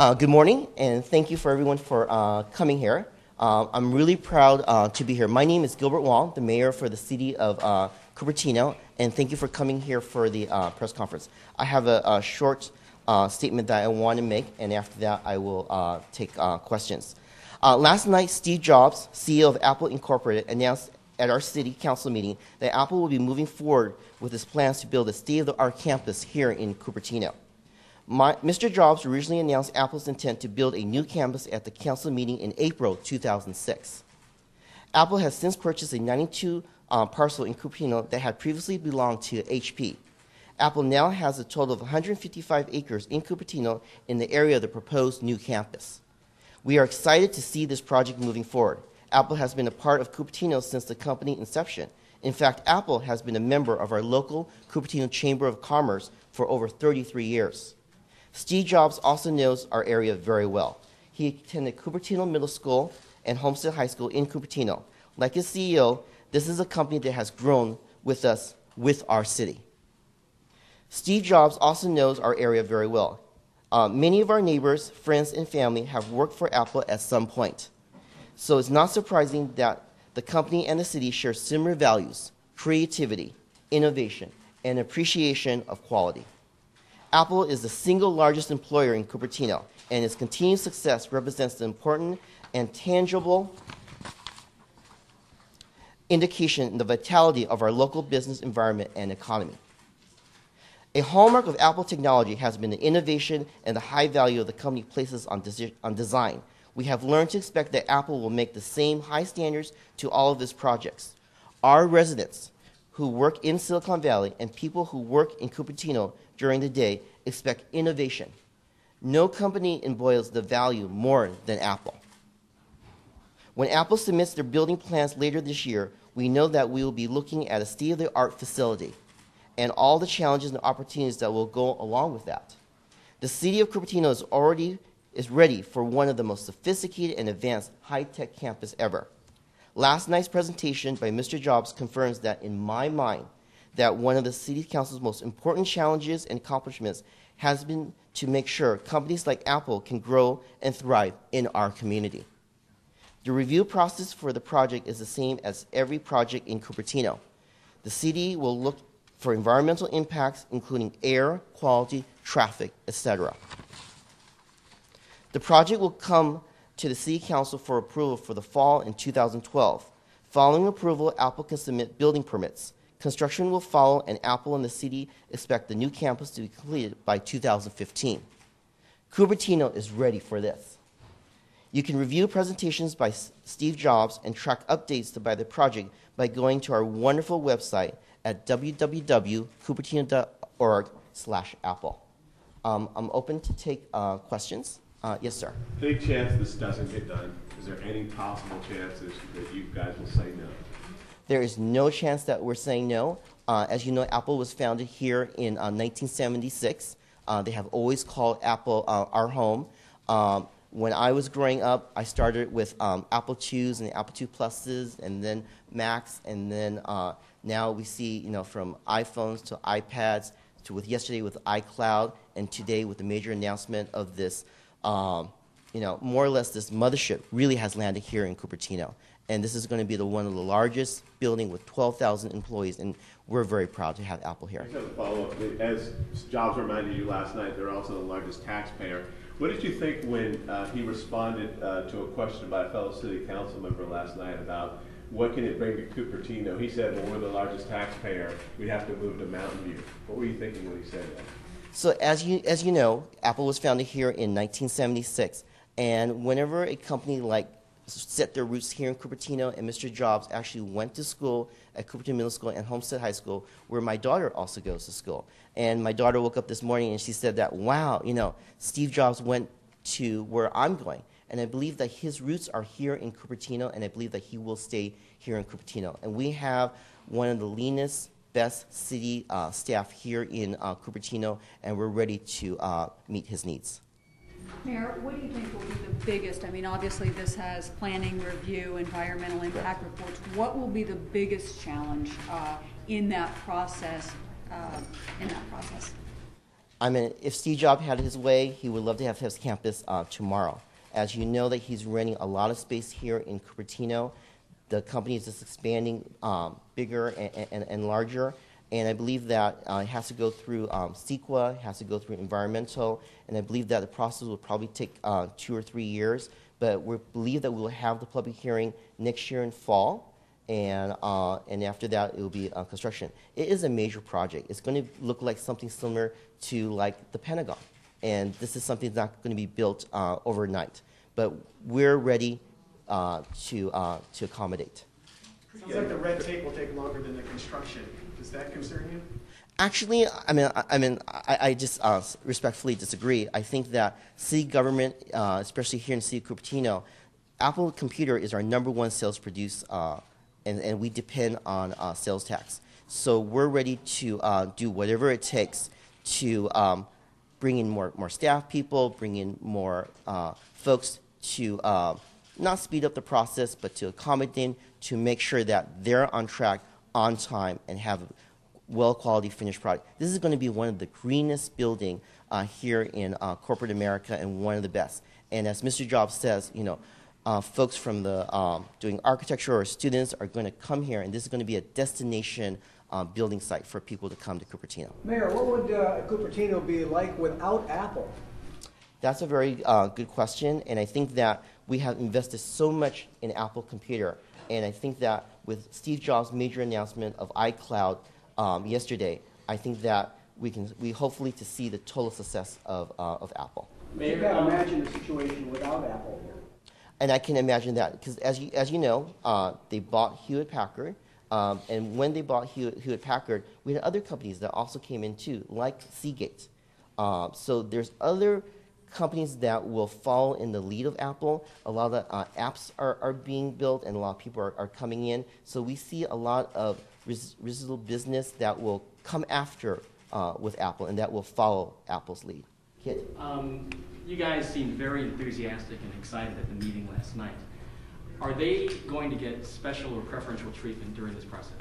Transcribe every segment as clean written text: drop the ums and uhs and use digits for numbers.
Good morning, and thank you for everyone for coming here. I'm really proud to be here. My name is Gilbert Wong, the mayor for the city of Cupertino, and thank you for coming here for the press conference. I have a short statement that I want to make, and after that I will take questions. Last night, Steve Jobs, CEO of Apple Incorporated, announced at our city council meeting that Apple will be moving forward with its plans to build a state-of-the-art campus here in Cupertino. Mr. Jobs originally announced Apple's intent to build a new campus at the council meeting in April 2006. Apple has since purchased a 92 parcel in Cupertino that had previously belonged to HP. Apple now has a total of 155 acres in Cupertino in the area of the proposed new campus. We are excited to see this project moving forward. Apple has been a part of Cupertino since the company inception. In fact, Apple has been a member of our local Cupertino Chamber of Commerce for over 33 years. Steve Jobs also knows our area very well. He attended Cupertino Middle School and Homestead High School in Cupertino. Like his CEO, this is a company that has grown with us, with our city. Steve Jobs also knows our area very well. Many of our neighbors, friends, and family have worked for Apple at some point. So it's not surprising that the company and the city share similar values: creativity, innovation, and appreciation of quality. Apple is the single largest employer in Cupertino, and its continued success represents the important and tangible indication in the vitality of our local business environment and economy. A hallmark of Apple technology has been the innovation and the high value the company places on design. We have learned to expect that Apple will make the same high standards to all of its projects. Our residents who work in Silicon Valley and people who work in Cupertino during the day expect innovation. No company embodies the value more than Apple. When Apple submits their building plans later this year, we know that we will be looking at a state-of-the-art facility and all the challenges and opportunities that will go along with that. The city of Cupertino is ready for one of the most sophisticated and advanced high-tech campus ever. Last night's presentation by Mr. Jobs confirms that, in my mind, that one of the City Council's most important challenges and accomplishments has been to make sure companies like Apple can grow and thrive in our community. The review process for the project is the same as every project in Cupertino. The city will look for environmental impacts, including air quality, traffic, etc. The project will come to the City Council for approval for the fall in 2012. Following approval, Apple can submit building permits. Construction will follow, and Apple and the city expect the new campus to be completed by 2015. Cupertino is ready for this. You can review presentations by Steve Jobs and track updates by the project by going to our wonderful website at www.cupertino.org/Apple. I'm open to take questions. Yes, sir. Big chance this doesn't get done. Is there any possible chances that you guys will say no? There is no chance that we're saying no. As you know, Apple was founded here in 1976. They have always called Apple our home. When I was growing up, I started with Apple IIs and Apple II Pluses, and then Macs, and then now we see, from iPhones to iPads to yesterday with iCloud, and today with the major announcement of this, more or less this mothership really has landed here in Cupertino. And this is going to be one of the largest building with 12,000 employees, and we're very proud to have Apple here. I just have a follow-up. As Jobs reminded you last night, they're also the largest taxpayer. What did you think when he responded to a question by a fellow city council member last night about what can it bring to Cupertino? He said, well, we're the largest taxpayer. We'd have to move to Mountain View. What were you thinking when he said that? So as you know, Apple was founded here in 1976, and whenever a company set their roots here in Cupertino, and Mr. Jobs actually went to school at Cupertino Middle School and Homestead High School, where my daughter also goes to school. And my daughter woke up this morning and she said that, wow, Steve Jobs went to where I'm going. And I believe that his roots are here in Cupertino, and I believe that he will stay here in Cupertino. And we have one of the leanest, best city staff here in Cupertino, and we're ready to meet his needs. Mayor, what do you think will be the biggest, obviously this has planning, review, environmental impact reports. What will be the biggest challenge in that process? I mean, if Steve Jobs had his way, he would love to have his campus tomorrow. As you know, that he's renting a lot of space here in Cupertino. The company is just expanding bigger and larger, and I believe that it has to go through CEQA, it has to go through environmental, and I believe that the process will probably take 2 or 3 years, but we believe that we will have the public hearing next year in fall, and after that it will be construction. It is a major project. It's going to look like something similar to like the Pentagon, and this is something that's not going to be built overnight, but we're ready to accommodate. Sounds like the red tape will take longer than the construction. Does that concern you? Actually, I just respectfully disagree. I think that city government, especially here in the city of Cupertino, Apple Computer is our #1 sales produce, and we depend on sales tax. So we're ready to do whatever it takes to bring in more staff people, bring in more folks to not speed up the process, but to accommodate them, to make sure that they're on track, on time, and have a well-quality finished product. This is going to be one of the greenest building here in corporate America, and one of the best. And as Mr. Jobs says, you know, folks from the doing architecture or students are going to come here, and this is going to be a destination building site for people to come to Cupertino. Mayor, what would Cupertino be like without Apple? That's a very good question, and I think that we have invested so much in Apple Computer, and I think that with Steve Jobs' major announcement of iCloud yesterday, I think that we hopefully to see the total success of Apple. You can't imagine a situation without Apple here. And I can imagine that because, as you know, they bought Hewlett Packard, and when they bought Hewlett Packard, we had other companies that also came in too, like Seagate. So there's other companies that will follow in the lead of Apple. A lot of apps are being built, and a lot of people are coming in. So we see a lot of residual business that will come after with Apple, and that will follow Apple's lead. Kit? You guys seemed very enthusiastic and excited at the meeting last night. Are they going to get special or preferential treatment during this process?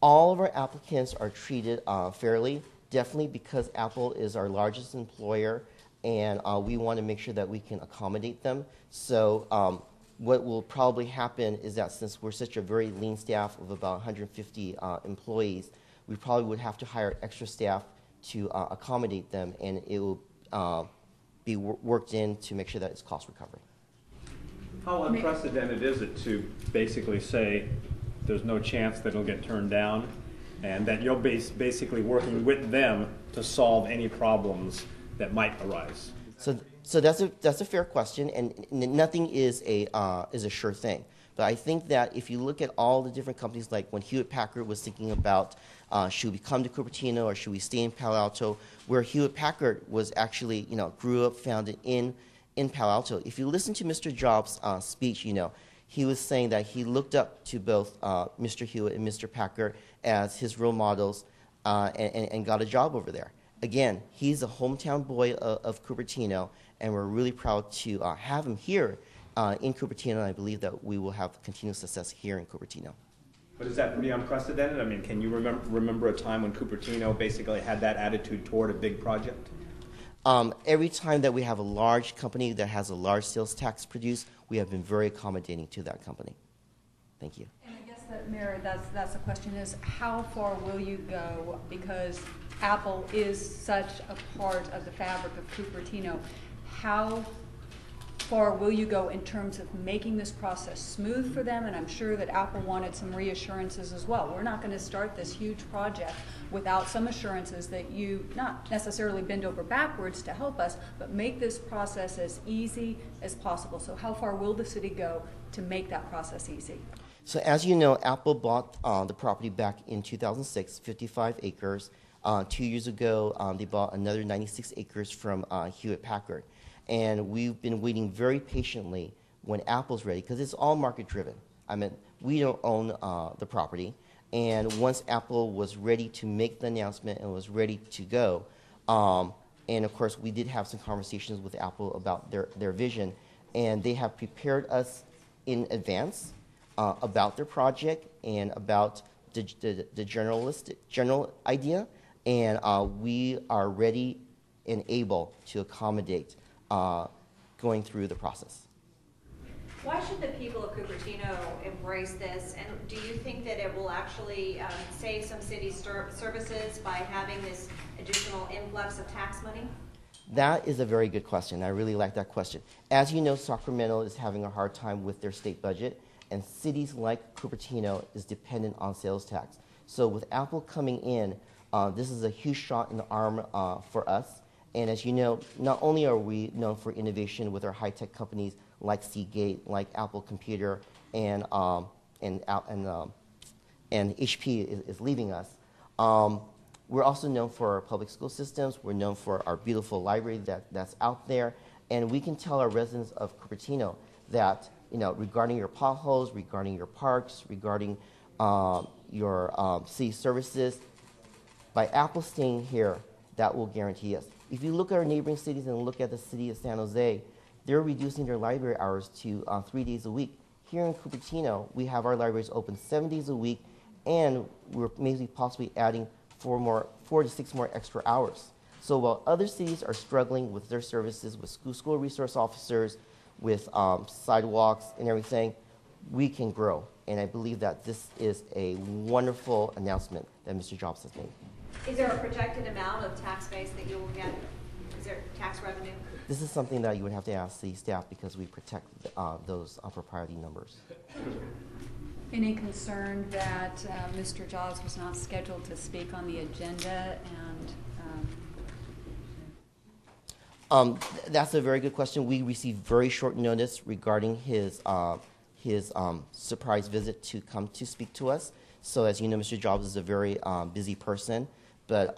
All of our applicants are treated fairly, definitely because Apple is our largest employer, and we want to make sure that we can accommodate them. So what will probably happen is that since we're such a very lean staff of about 150 employees, we probably would have to hire extra staff to accommodate them, and it will be worked in to make sure that it's cost recovery. How unprecedented is it to basically say there's no chance that it'll get turned down, and that you'll be basically working with them to solve any problems that might arise? So that's a fair question, and nothing is a sure thing. But I think that if you look at all the different companies, like when Hewlett Packard was thinking about should we come to Cupertino or should we stay in Palo Alto, where Hewlett Packard was actually, grew up, founded in Palo Alto. If you listen to Mr. Jobs' speech, he was saying that he looked up to both Mr. Hewitt and Mr. Packard as his role models and got a job over there. Again, he's a hometown boy of Cupertino, and we're really proud to have him here in Cupertino, and I believe that we will have continued success here in Cupertino. But is that pretty unprecedented? I mean, can you remember a time when Cupertino basically had that attitude toward a big project? Every time that we have a large company that has a large sales tax produced, we have been very accommodating to that company. Thank you. And I guess that, Mayor, that's the question is, how far will you go? Because Apple is such a part of the fabric of Cupertino. How far will you go in terms of making this process smooth for them? And I'm sure that Apple wanted some reassurances as well. We're not going to start this huge project without some assurances that you not necessarily bend over backwards to help us, but make this process as easy as possible. So how far will the city go to make that process easy? So as you know, Apple bought the property back in 2006, 55 acres. 2 years ago, they bought another 96 acres from Hewlett Packard. And we've been waiting very patiently when Apple's ready, because it's all market driven. I mean, we don't own the property. And once Apple was ready to make the announcement and was ready to go, and of course we did have some conversations with Apple about their vision, and they have prepared us in advance about their project and about the general idea. and we are ready and able to accommodate going through the process. Why should the people of Cupertino embrace this? And do you think that it will actually save some cities' services by having this additional influx of tax money? That is a very good question. I really like that question. As you know, Sacramento is having a hard time with their state budget, and cities like Cupertino is dependent on sales tax. So with Apple coming in, this is a huge shot in the arm for us. And as you know, not only are we known for innovation with our high-tech companies like Seagate, like Apple Computer, and HP is leaving us. We're also known for our public school systems. We're known for our beautiful library that's out there. And we can tell our residents of Cupertino that, regarding your potholes, regarding your parks, regarding your city services, by Apple staying here, that will guarantee us. If you look at our neighboring cities and look at the city of San Jose, they're reducing their library hours to 3 days a week. Here in Cupertino, we have our libraries open 7 days a week, and we're maybe possibly adding 4 to 6 more extra hours. So while other cities are struggling with their services, with school resource officers, with sidewalks and everything, we can grow. And I believe that this is a wonderful announcement that Mr. Jobs has made. Is there a projected amount of tax base that you will get? Is there tax revenue? This is something that you would have to ask the staff because we protect those propriety numbers. Any concern that Mr. Jobs was not scheduled to speak on the agenda? And that's a very good question. We received very short notice regarding his surprise visit to come to speak to us. So as you know, Mr. Jobs is a very busy person, but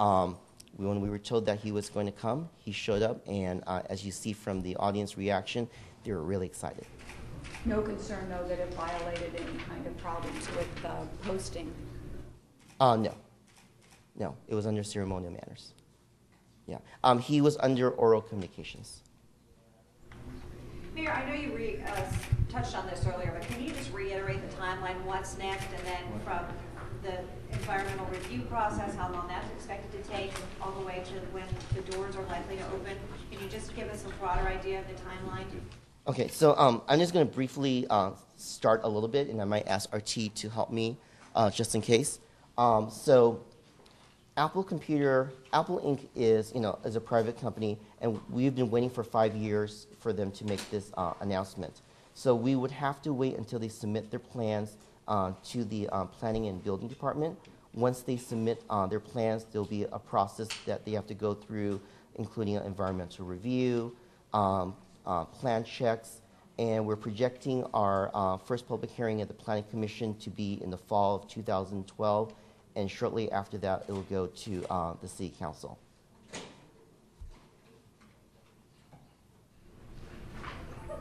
when we were told that he was going to come, he showed up, and as you see from the audience reaction, they were really excited. no concern, though, that it violated any kind of problems with posting? No. No, it was under ceremonial manners. Yeah. He was under oral communications. Mayor, I know you touched on this earlier, but can you just reiterate the timeline, what's next, and then from the environmental review process, how long that's expected to take, all the way to when the doors are likely to open? Can you just give us a broader idea of the timeline? Okay, so I'm just going to briefly start a little bit, and I might ask RT to help me just in case. So Apple Inc. is a private company, and we've been waiting for 5 years for them to make this announcement. So we would have to wait until they submit their plans to the Planning and Building Department. Once they submit their plans, there'll be a process that they have to go through, including an environmental review, plan checks, and we're projecting our first public hearing at the Planning Commission to be in the fall of 2012. And shortly after that, it will go to the City Council.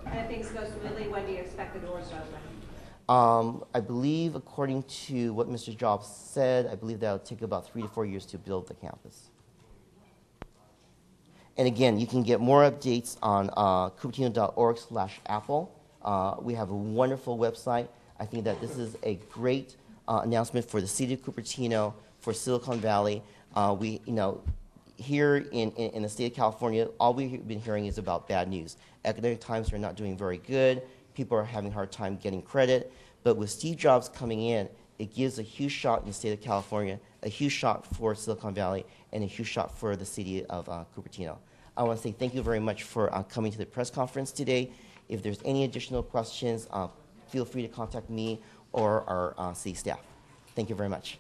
And if things go smoothly, when do you expect the doors to open? I believe, according to what Mr. Jobs said, I believe that will take about 3 to 4 years to build the campus. And again, you can get more updates on cupertino.org/Apple. We have a wonderful website. I think that this is a great announcement for the city of Cupertino, for Silicon Valley. Here in the state of California, all we've been hearing is about bad news. Economic times are not doing very good. People are having a hard time getting credit. But with Steve Jobs coming in, it gives a huge shot in the state of California, a huge shot for Silicon Valley, and a huge shot for the city of Cupertino. I want to say thank you very much for coming to the press conference today. If there's any additional questions, feel free to contact me or our city staff. Thank you very much.